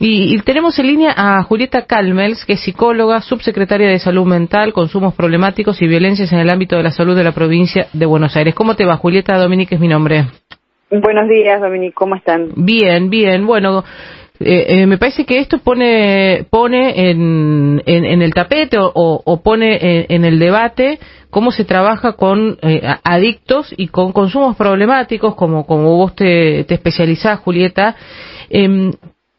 Y tenemos en línea a Julieta Calmels, que es psicóloga, subsecretaria de Salud Mental, Consumos Problemáticos y Violencias en el ámbito de la salud de la provincia de Buenos Aires. ¿Cómo te va, Julieta? Dominique es mi nombre. Buenos días, Dominique, ¿cómo están? Bien, bien. Bueno, me parece que esto pone en el tapete o pone en el debate cómo se trabaja con adictos y con consumos problemáticos, como vos te especializás, Julieta.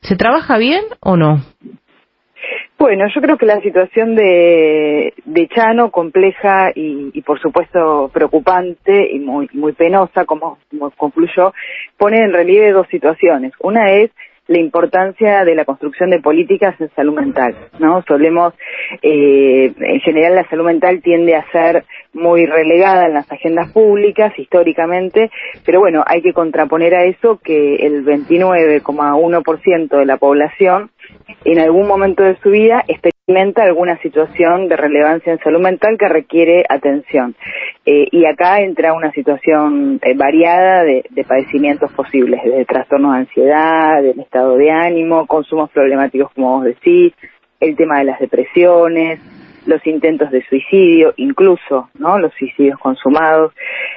¿Se trabaja bien o no? Bueno, yo creo que la situación de Chano, compleja y por supuesto preocupante y muy penosa, como concluyó, pone en relieve dos situaciones. Una es la importancia de la construcción de políticas en salud mental, ¿no? Solemos, en general la salud mental tiende a ser muy relegada en las agendas públicas históricamente, pero bueno, hay que contraponer a eso que el 29,1% de la población en algún momento de su vida experimenta alguna situación de relevancia en salud mental que requiere atención. Y acá entra una situación variada de padecimientos posibles, desde trastornos de ansiedad, del estado de ánimo, consumos problemáticos como vos decís, el tema de las depresiones, los intentos de suicidio, incluso, ¿no?, los suicidios consumados.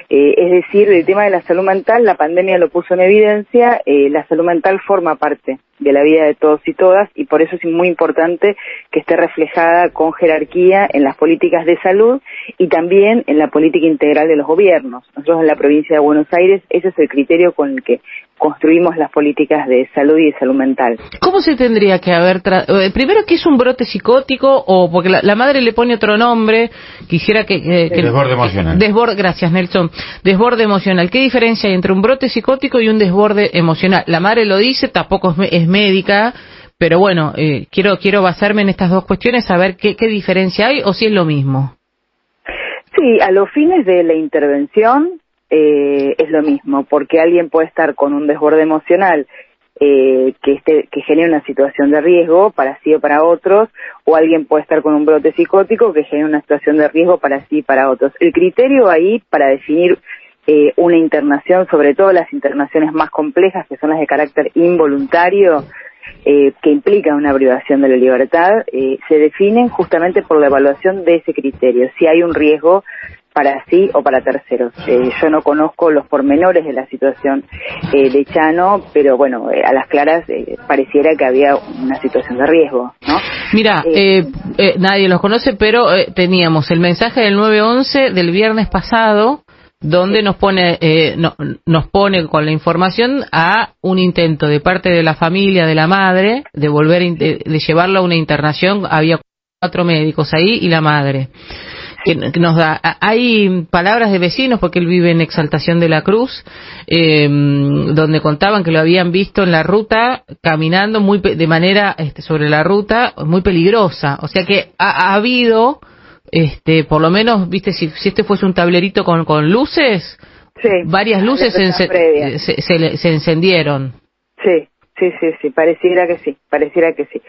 Es decir, el tema de la salud mental, la pandemia lo puso en evidencia, la salud mental forma parte de la vida de todos y todas, y por eso es muy importante que esté reflejada con jerarquía en las políticas de salud y también en la política integral de los gobiernos. Nosotros en la provincia de Buenos Aires, ese es el criterio con el que construimos las políticas de salud y de salud mental. ¿Cómo se tendría que haber primero, qué es un brote psicótico? O porque la madre le pone otro nombre, quisiera que desborde emocional. Gracias, Nelson. Desborde emocional. ¿Qué diferencia hay entre un brote psicótico y un desborde emocional? La madre lo dice, tampoco es médica, pero bueno, quiero basarme en estas dos cuestiones, a ver qué diferencia hay o si es lo mismo. Sí, a los fines de la intervención es lo mismo, porque alguien puede estar con un desborde emocional que genera una situación de riesgo para sí o para otros, o alguien puede estar con un brote psicótico que genera una situación de riesgo para sí y para otros. El criterio ahí para definir una internación, sobre todo las internaciones más complejas, que son las de carácter involuntario, que implican una privación de la libertad, se definen justamente por la evaluación de ese criterio, si hay un riesgo para sí o para terceros. Yo no conozco los pormenores de la situación de Chano, pero bueno, a las claras pareciera que había una situación de riesgo, ¿no? Mira, nadie los conoce, pero teníamos el mensaje del 911 del viernes pasado, donde nos pone con la información a un intento de parte de la familia de la madre de llevarla a una internación. Había 4 médicos ahí y la madre. Que nos da, hay palabras de vecinos, porque él vive en Exaltación de la Cruz, donde contaban que lo habían visto en la ruta caminando de manera sobre la ruta muy peligrosa. O sea que ha habido por lo menos, viste, si este fuese un tablerito con luces, sí, varias luces se encendieron. Sí, pareciera que sí.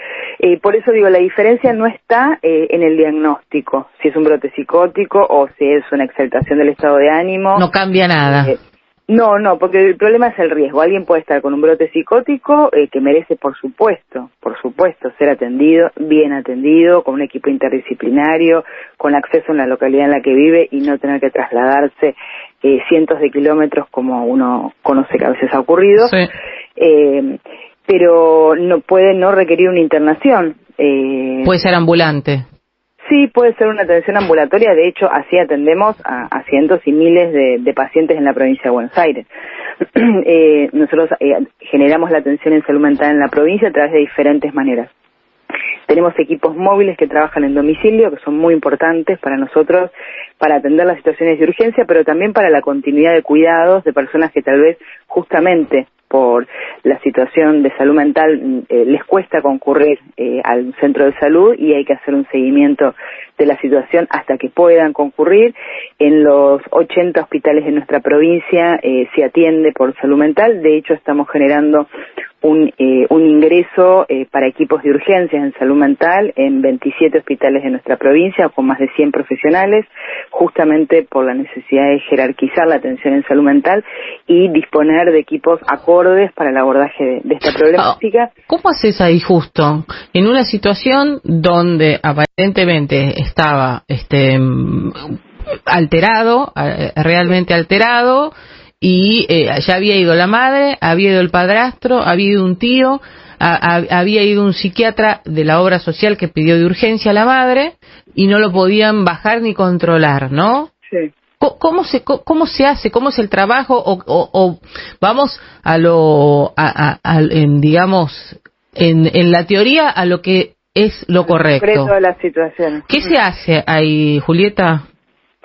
Por eso digo, la diferencia no está en el diagnóstico, si es un brote psicótico o si es una exaltación del estado de ánimo. No cambia nada. No, porque el problema es el riesgo. Alguien puede estar con un brote psicótico que merece, por supuesto, ser atendido, bien atendido, con un equipo interdisciplinario, con acceso en la localidad en la que vive y no tener que trasladarse cientos de kilómetros como uno conoce que a veces ha ocurrido. Sí. Pero no puede no requerir una internación. Puede ser ambulante. Sí, puede ser una atención ambulatoria. De hecho, así atendemos a cientos y miles de pacientes en la provincia de Buenos Aires. Nosotros generamos la atención en salud mental en la provincia a través de diferentes maneras. Tenemos equipos móviles que trabajan en domicilio, que son muy importantes para nosotros, para atender las situaciones de urgencia, pero también para la continuidad de cuidados de personas que tal vez justamente por la situación de salud mental les cuesta concurrir al centro de salud y hay que hacer un seguimiento de la situación hasta que puedan concurrir. En los 80 hospitales de nuestra provincia se atiende por salud mental. De hecho, estamos generando un ingreso para equipos de urgencias en salud mental en 27 hospitales de nuestra provincia con más de 100 profesionales, justamente por la necesidad de jerarquizar la atención en salud mental y disponer de equipos acorde acordes para el abordaje de esta problemática. ¿Cómo haces ahí justo? En una situación donde aparentemente estaba alterado, realmente alterado, y ya había ido la madre, había ido el padrastro, había ido un tío, había ido un psiquiatra de la obra social que pidió de urgencia a la madre y no lo podían bajar ni controlar, ¿no? Sí. ¿Cómo se hace? ¿Cómo es el trabajo? O vamos digamos, en la teoría a lo que es lo correcto. De las situaciones. ¿Qué se hace ahí, Julieta?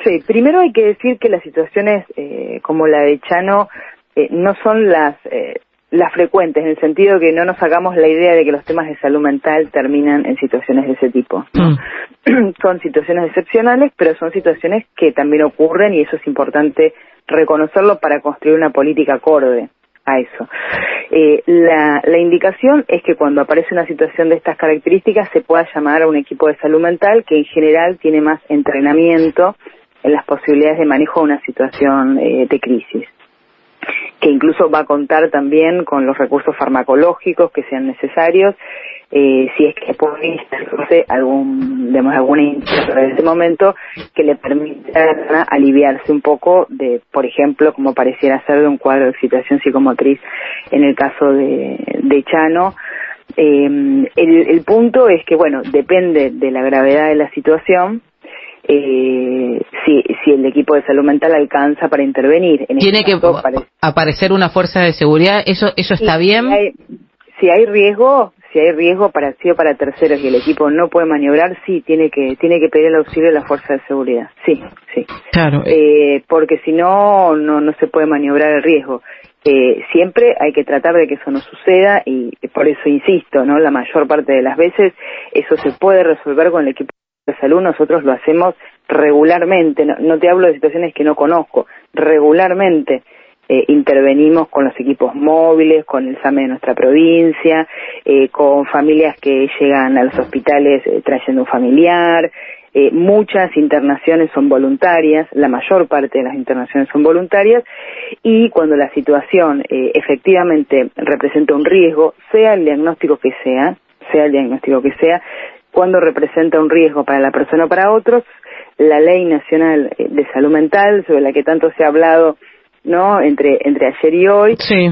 Sí, primero hay que decir que las situaciones como la de Chano no son las frecuentes, en el sentido que no nos hagamos la idea de que los temas de salud mental terminan en situaciones de ese tipo, ¿no? Son situaciones excepcionales, pero son situaciones que también ocurren y eso es importante reconocerlo para construir una política acorde a eso. La indicación es que cuando aparece una situación de estas características se pueda llamar a un equipo de salud mental que en general tiene más entrenamiento en las posibilidades de manejo de una situación de crisis, que incluso va a contar también con los recursos farmacológicos que sean necesarios, si es que puede introducirse alguna indicación en ese momento que le permita aliviarse un poco de, por ejemplo, como pareciera ser de un cuadro de excitación psicomotriz en el caso de Chano. El punto es que, bueno, depende de la gravedad de la situación, si el equipo de salud mental alcanza para intervenir. Tiene que aparecer una fuerza de seguridad, eso está bien. Si hay riesgo para terceros y el equipo no puede maniobrar, sí, tiene que pedir el auxilio de la fuerza de seguridad, sí. Claro. Porque si no se puede maniobrar el riesgo. Siempre hay que tratar de que eso no suceda y por eso insisto, ¿no? La mayor parte de las veces eso se puede resolver con el equipo de salud. Nosotros lo hacemos regularmente, no te hablo de situaciones que no conozco, regularmente intervenimos con los equipos móviles, con el SAME de nuestra provincia, con familias que llegan a los hospitales trayendo un familiar. Muchas internaciones son voluntarias, la mayor parte de las internaciones son voluntarias, y cuando la situación efectivamente representa un riesgo, sea el diagnóstico que sea, cuando representa un riesgo para la persona o para otros, la Ley Nacional de Salud Mental, sobre la que tanto se ha hablado, ¿no?, entre ayer y hoy, sí,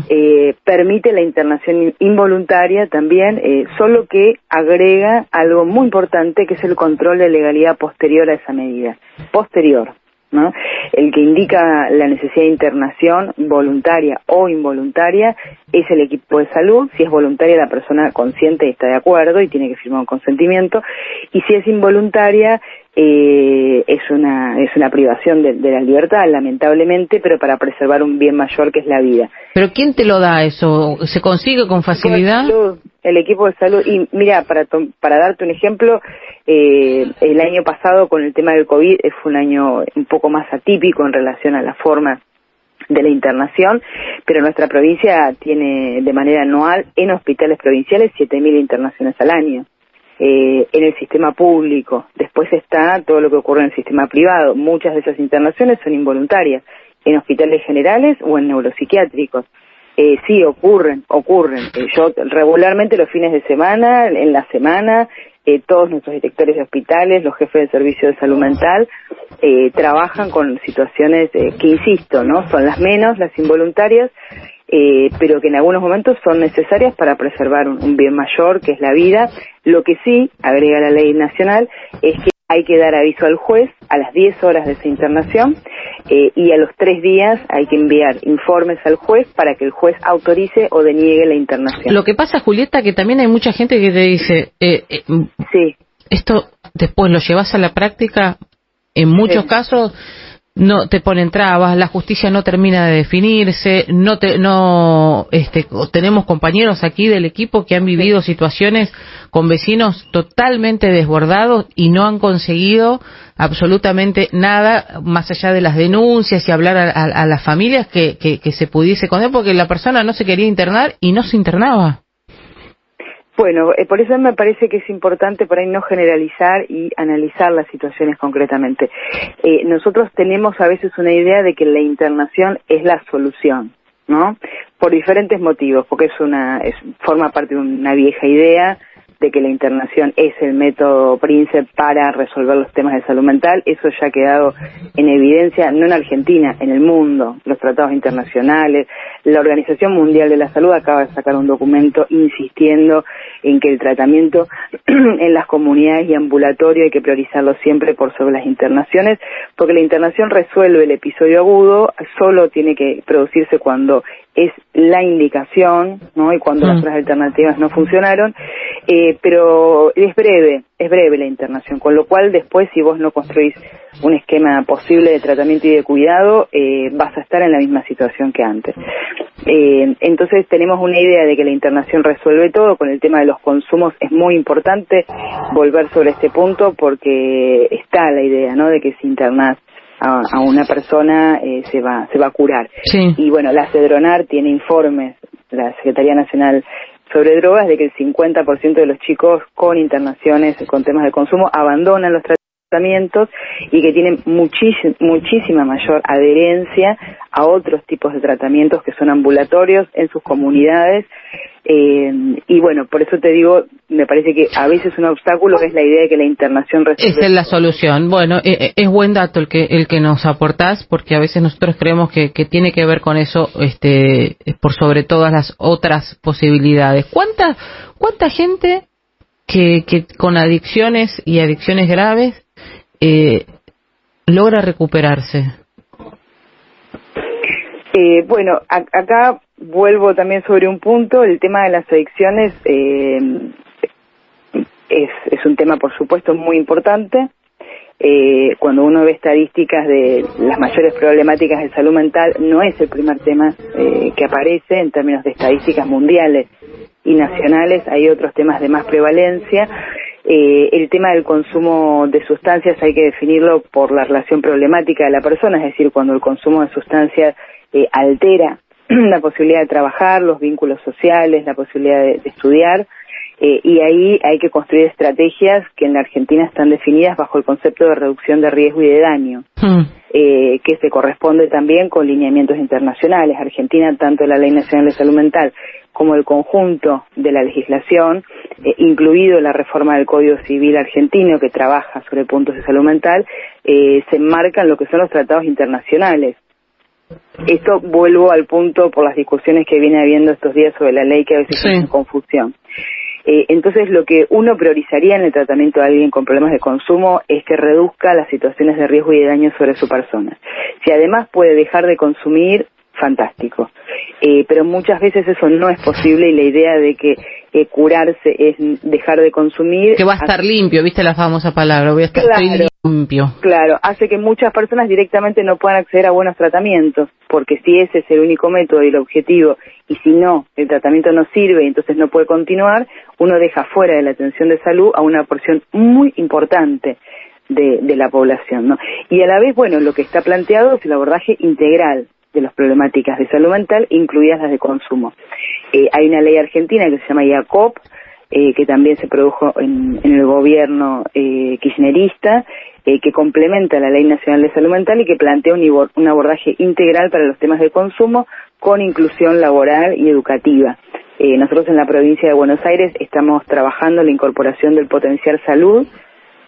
permite la internación involuntaria también, solo que agrega algo muy importante, que es el control de legalidad posterior a esa medida. Posterior, ¿no? El que indica la necesidad de internación voluntaria o involuntaria es el equipo de salud. Si es voluntaria, la persona consciente está de acuerdo y tiene que firmar un consentimiento, y si es involuntaria, es una privación de la libertad, lamentablemente, pero para preservar un bien mayor que es la vida. ¿Pero quién te lo da eso? ¿Se consigue con facilidad? El equipo de salud. Y mira, para darte un ejemplo, el año pasado con el tema del COVID fue un año un poco más atípico en relación a la forma de la internación, pero nuestra provincia tiene de manera anual en hospitales provinciales 7.000 internaciones al año. En el sistema público. Después está todo lo que ocurre en el sistema privado. Muchas de esas internaciones son involuntarias, en hospitales generales o en neuropsiquiátricos. Sí, ocurren. Yo regularmente los fines de semana, en la semana, todos nuestros directores de hospitales, los jefes de servicio de salud mental, trabajan con situaciones que, insisto, ¿no?, son las menos, las involuntarias, pero que en algunos momentos son necesarias para preservar un bien mayor, que es la vida. Lo que sí, agrega la ley nacional, es que hay que dar aviso al juez a las 10 horas de esa internación, y a los 3 días hay que enviar informes al juez para que el juez autorice o deniegue la internación. Lo que pasa, Julieta, que también hay mucha gente que te dice, sí, esto después lo llevas a la práctica, en muchos casos no te ponen trabas, la justicia no termina de definirse, tenemos compañeros aquí del equipo que han vivido situaciones con vecinos totalmente desbordados y no han conseguido absolutamente nada más allá de las denuncias y hablar a las familias que se pudiese condenar, porque la persona no se quería internar y no se internaba. Bueno, por eso me parece que es importante por ahí no generalizar y analizar las situaciones concretamente. Nosotros tenemos a veces una idea de que la internación es la solución, ¿no? por diferentes motivos, porque forma parte de una vieja idea de que la internación es el método príncipe para resolver los temas de salud mental. Eso ya ha quedado en evidencia, no en Argentina, en el mundo, los tratados internacionales. La Organización Mundial de la Salud acaba de sacar un documento insistiendo en que el tratamiento en las comunidades y ambulatorio hay que priorizarlo siempre por sobre las internaciones, porque la internación resuelve el episodio agudo, solo tiene que producirse cuando es la indicación, ¿no? Y cuando las otras alternativas no funcionaron, pero es breve la internación, con lo cual después, si vos no construís un esquema posible de tratamiento y de cuidado, vas a estar en la misma situación que antes. Entonces tenemos una idea de que la internación resuelve todo. Con el tema de los consumos es muy importante volver sobre este punto, porque está la idea, ¿no?, de que si internás a una persona se va a curar. Sí. Y bueno, la Cedronar tiene informes, la Secretaría Nacional sobre Drogas, de que el 50% de los chicos con internaciones con temas de consumo abandonan los tratamientos y que tienen muchísima mayor adherencia a otros tipos de tratamientos que son ambulatorios en sus comunidades. Y bueno, por eso te digo, me parece que a veces un obstáculo es la idea de que la internación resuelve. Esa es la solución. Bueno, es buen dato el que nos aportás, porque a veces nosotros creemos que tiene que ver con eso, por sobre todas las otras posibilidades. ¿Cuánta gente que con adicciones y adicciones graves logra recuperarse? Bueno, acá vuelvo también sobre un punto. El tema de las adicciones es un tema, por supuesto, muy importante. Cuando uno ve estadísticas de las mayores problemáticas de salud mental, no es el primer tema que aparece en términos de estadísticas mundiales y nacionales. Hay otros temas de más prevalencia. El tema del consumo de sustancias hay que definirlo por la relación problemática de la persona, es decir, cuando el consumo de sustancias altera la posibilidad de trabajar, los vínculos sociales, la posibilidad de estudiar, y ahí hay que construir estrategias que en la Argentina están definidas bajo el concepto de reducción de riesgo y de daño, que se corresponde también con lineamientos internacionales. Argentina, tanto la Ley Nacional de Salud Mental como el conjunto de la legislación, incluido la reforma del Código Civil argentino que trabaja sobre puntos de salud mental, se enmarcan lo que son los tratados internacionales. Esto vuelvo al punto por las discusiones que viene habiendo estos días sobre la ley, que a veces hay confusión. Entonces, lo que uno priorizaría en el tratamiento de alguien con problemas de consumo es que reduzca las situaciones de riesgo y de daño sobre su persona. Si además puede dejar de consumir, fantástico. Pero muchas veces eso no es posible, y la idea de que curarse es dejar de consumir. Que va a estar limpio, ¿viste la famosa palabra? Voy a estar limpio. Claro, hace que muchas personas directamente no puedan acceder a buenos tratamientos, porque si ese es el único método y el objetivo, y si no, el tratamiento no sirve y entonces no puede continuar, uno deja fuera de la atención de salud a una porción muy importante de la población, ¿no? Y a la vez, bueno, lo que está planteado es el abordaje integral de las problemáticas de salud mental, incluidas las de consumo. Hay una ley argentina que se llama IACOP, que también se produjo en el gobierno kirchnerista, que complementa la Ley Nacional de Salud Mental y que plantea un abordaje integral para los temas de consumo con inclusión laboral y educativa. Nosotros en la provincia de Buenos Aires estamos trabajando en la incorporación del Potenciar Salud,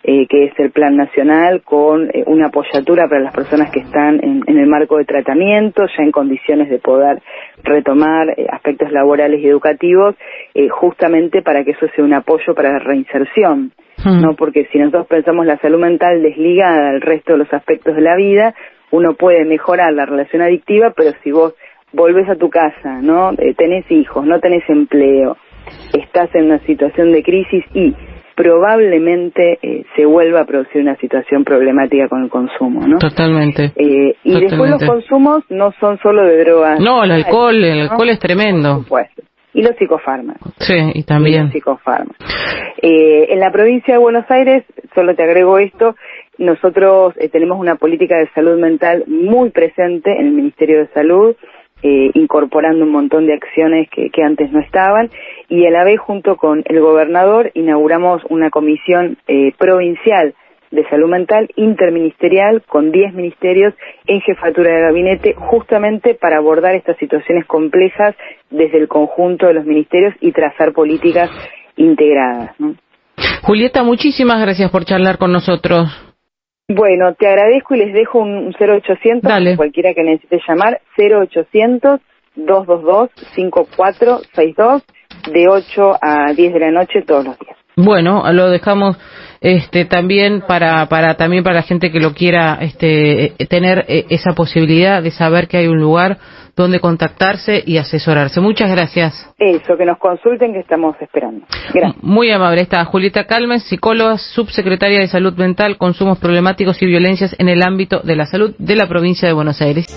que es el plan nacional con una apoyatura para las personas que están en el marco de tratamiento, ya en condiciones de poder retomar aspectos laborales y educativos, justamente para que eso sea un apoyo para la reinserción, ¿no? Porque si nosotros pensamos la salud mental desligada del resto de los aspectos de la vida, uno puede mejorar la relación adictiva, pero si vos volvés a tu casa, ¿no? Tenés hijos, no tenés empleo, estás en una situación de crisis y probablemente se vuelva a producir una situación problemática con el consumo, ¿no? Totalmente. Y después los consumos no son solo de drogas. No, el alcohol es tremendo. Por supuesto. Y los psicofármacos. Sí, y también. Los psicofármacos. En la provincia de Buenos Aires, solo te agrego esto, nosotros tenemos una política de salud mental muy presente en el Ministerio de Salud, incorporando un montón de acciones que antes no estaban, y a la vez junto con el gobernador inauguramos una comisión provincial de salud mental interministerial con 10 ministerios en jefatura de gabinete, justamente para abordar estas situaciones complejas desde el conjunto de los ministerios y trazar políticas integradas, ¿no? Julieta, muchísimas gracias por charlar con nosotros. Bueno, te agradezco y les dejo un 0800, Dale. cualquiera que necesite llamar, 0800-222-5462, de 8 a 10 de la noche todos los días. Bueno, lo dejamos también para la gente que lo quiera tener esa posibilidad de saber que hay un lugar donde contactarse y asesorarse. Muchas gracias. Eso, que nos consulten, que estamos esperando. Gracias. Muy amable. Está Julieta Calmes, psicóloga, subsecretaria de Salud Mental, Consumos Problemáticos y Violencias en el ámbito de la salud de la provincia de Buenos Aires.